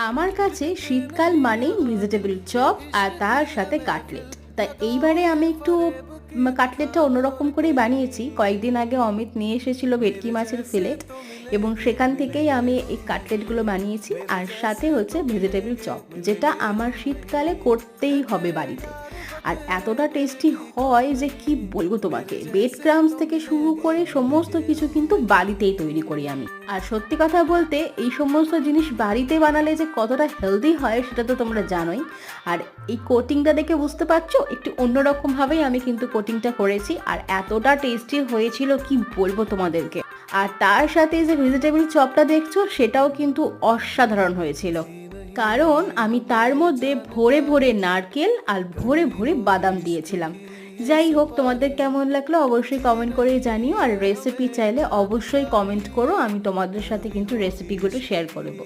আমার কাছে শীতকাল মানেই ভেজিটেবল চপ আর তার সাথে কাটলেট। তাই এইবারে আমি একটু কাটলেটটা অন্যরকম করেই বানিয়েছি। কয়েকদিন আগে অমিত নিয়ে এসেছিল ভেটকি মাছের ফিলেট এবং সেখান থেকেই আমি এই কাটলেটগুলো বানিয়েছি। আর সাথে হচ্ছে ভেজিটেবল চপ, যেটা আমার শীতকালে করতেই হবে বাড়িতে। আর এতটা টেস্টি হয় যে কি বলবো তোমাকে, ব্রেড ক্রামস থেকে শুরু করে সমস্ত কিছু কিন্তু বাড়িতেই তৈরি করি আমি। আর সত্যি কথা বলতে এই সমস্ত জিনিস বাড়িতে বানালে যে কতটা হেলদি হয় সেটা তো তোমরা জানোই। আর এই কোটিংটা দেখে বুঝতে পারছো, একটু অন্যরকমভাবেই আমি কিন্তু কোটিংটা করেছি, আর এতটা টেস্টি হয়েছিল কি বলবো তোমাদেরকে। আর তার সাথে যে ভেজিটেবল চপটা দেখছো সেটাও কিন্তু অসাধারণ হয়েছিল, কারণ আমি তার মধ্যে ভরে ভরে নারকেল আর ভরে ভরে বাদাম দিয়েছিলাম। যাই হোক, তোমাদের কেমন লাগলো অবশ্যই কমেন্ট করে জানিও, আর রেসিপি চাইলে অবশ্যই কমেন্ট করো, আমি তোমাদের সাথে কিন্তু রেসিপিগুলো শেয়ার করব।